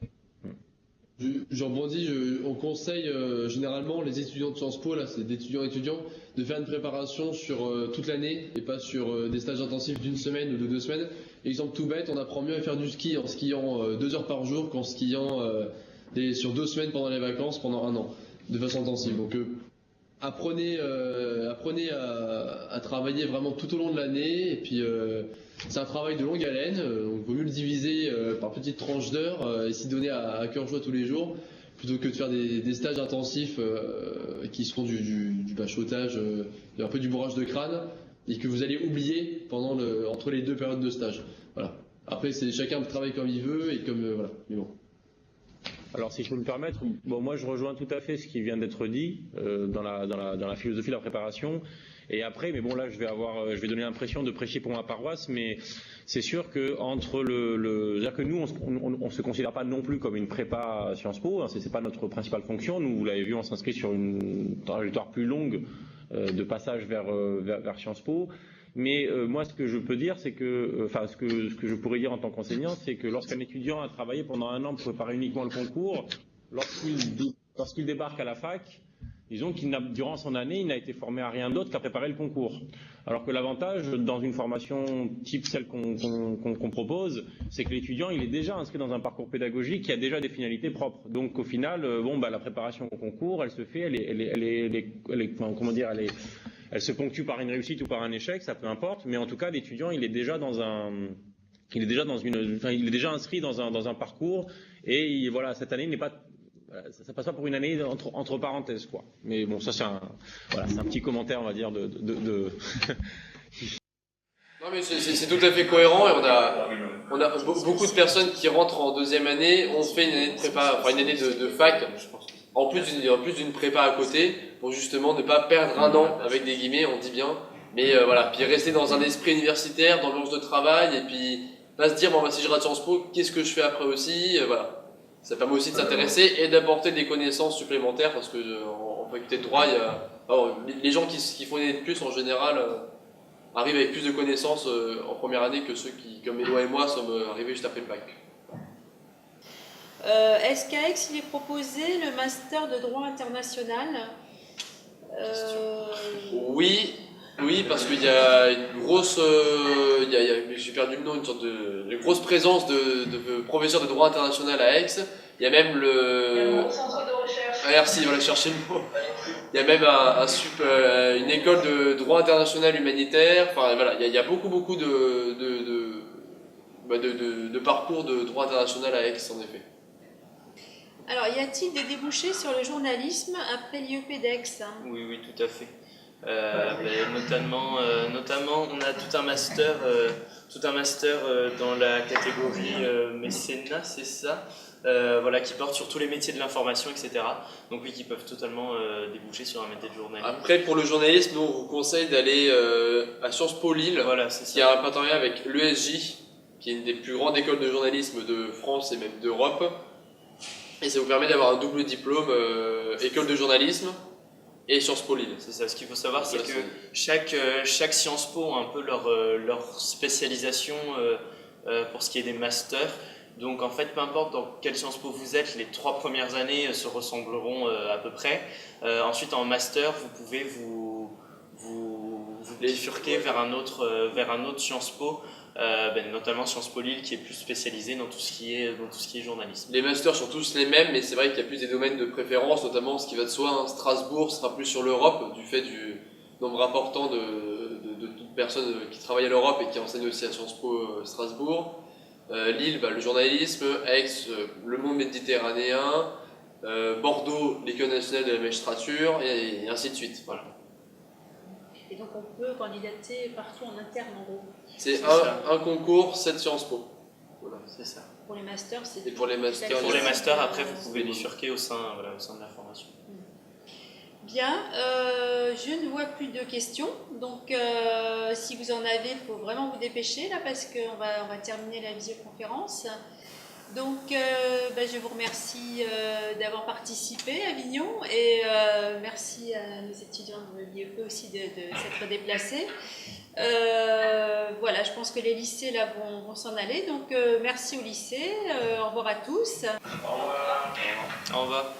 Je rebondis, on conseille généralement les étudiants de Sciences Po, là c'est d'étudiants, de faire une préparation sur toute l'année et pas sur des stages intensifs d'une semaine ou de 2 semaines. Exemple tout bête, on apprend mieux à faire du ski en skiant 2 heures par jour qu'en skiant sur 2 semaines pendant les vacances pendant 1 an, de façon intensive. Donc apprenez à travailler vraiment tout au long de l'année, et puis c'est un travail de longue haleine, donc il vaut mieux le diviser par petites tranches d'heures et s'y donner à cœur joie tous les jours, plutôt que de faire des stages intensifs qui seront du bachotage, un peu du bourrage de crâne, et que vous allez oublier entre les 2 périodes de stage. Voilà. Après, chacun travaille comme il veut et comme voilà. Mais bon. Alors si je peux me permettre, moi je rejoins tout à fait ce qui vient d'être dit dans la philosophie de la préparation. Et après, mais bon là je vais donner l'impression de prêcher pour ma paroisse, mais c'est sûr que c'est-à-dire que nous on se considère pas non plus comme une prépa à Sciences Po, hein, c'est pas notre principale fonction. Nous, vous l'avez vu, on s'inscrit sur une trajectoire plus longue de passage vers Sciences Po. Mais moi, ce que je peux dire, c'est que, ce que je pourrais dire en tant qu'enseignant, c'est que lorsqu'un étudiant a travaillé pendant 1 an pour préparer uniquement le concours, lorsqu'il débarque à la fac, disons durant son année, il n'a été formé à rien d'autre qu'à préparer le concours. Alors que l'avantage dans une formation type celle qu'on propose, c'est que l'étudiant il est déjà inscrit dans un parcours pédagogique qui a déjà des finalités propres. Donc au final, la préparation au concours, elle se fait, elle se ponctue par une réussite ou par un échec, ça peu importe, mais en tout cas l'étudiant il est déjà inscrit dans un parcours, et voilà, cette année n'est pas, ça passe pas pour une année entre parenthèses quoi. Mais bon, ça c'est un petit commentaire, on va dire de... Non mais c'est tout à fait cohérent, et on a beaucoup de personnes qui rentrent en 2e année, ont fait une année de prépa, enfin une année de fac, en plus d'une prépa à côté, pour justement ne pas perdre 1 an, avec des guillemets, on dit bien, mais puis rester dans un esprit universitaire, d'ambiance de travail, et puis pas se dire si je rate Sciences Po, qu'est-ce que je fais après aussi, voilà. Ça permet aussi de s'intéresser et d'apporter des connaissances supplémentaires, parce que en faculté de droit, les gens qui font une année de plus en général arrivent avec plus de connaissances en première année que ceux qui, comme Éloi et moi, sommes arrivés juste après le bac. Est-ce qu'à Aix, il est proposé le master de droit international? Oui, parce qu'il y a une grosse, j'ai perdu le nom, une grosse présence de professeurs de droit international à Aix. Il y a même le centre de recherche. Ah, merci, voilà, cherchez le mot. Il y a même une école de droit international humanitaire. Enfin voilà, il y a beaucoup de parcours de droit international à Aix, en effet. Alors, y a-t-il des débouchés sur le journalisme après l'IEP d'Aix? Oui, tout à fait. Notamment, on a tout un master dans la catégorie mécénat, c'est ça, qui porte sur tous les métiers de l'information, etc. Donc oui, qui peuvent totalement déboucher sur un métier de journaliste. Après, pour le journalisme, nous, on vous conseille d'aller à Sciences Po Lille, qui a un partenariat avec l'ESJ, qui est une des plus grandes écoles de journalisme de France et même d'Europe. Et ça vous permet d'avoir un double diplôme, école de journalisme et Sciences Po Lille. C'est ça, ce qu'il faut savoir, c'est que chaque Sciences Po a un peu leur spécialisation pour ce qui est des masters. Donc en fait, peu importe dans quelle Sciences Po vous êtes, les 3 premières années se ressembleront à peu près. Ensuite, en master, vous pouvez vous bifurquer vers un autre Sciences Po, notamment Sciences Po Lille qui est plus spécialisé dans tout ce qui est journalisme. Les masters sont tous les mêmes, mais c'est vrai qu'il y a plus des domaines de préférence, notamment ce qui va de soi. Hein, Strasbourg sera plus sur l'Europe, du fait du nombre important de personnes qui travaillent à l'Europe et qui enseignent aussi à Sciences Po Strasbourg. Lille, le journalisme. Aix, le monde méditerranéen. Bordeaux, l'École nationale de la magistrature, et ainsi de suite. Voilà. Et donc on peut candidater partout en interne en gros. C'est un concours, 7 Sciences Po. Voilà. C'est ça. Pour les masters, c'est... Et pour les masters, Pour les masters, après, vous pouvez bifurquer au sein de la formation. Bien, je ne vois plus de questions, donc si vous en avez, il faut vraiment vous dépêcher là parce qu'on va terminer la visioconférence. Donc je vous remercie d'avoir participé à Avignon et merci à nos étudiants de l'IEP aussi de s'être déplacés. Voilà, je pense que les lycées là vont s'en aller, donc merci au lycée, au revoir à tous. Au revoir.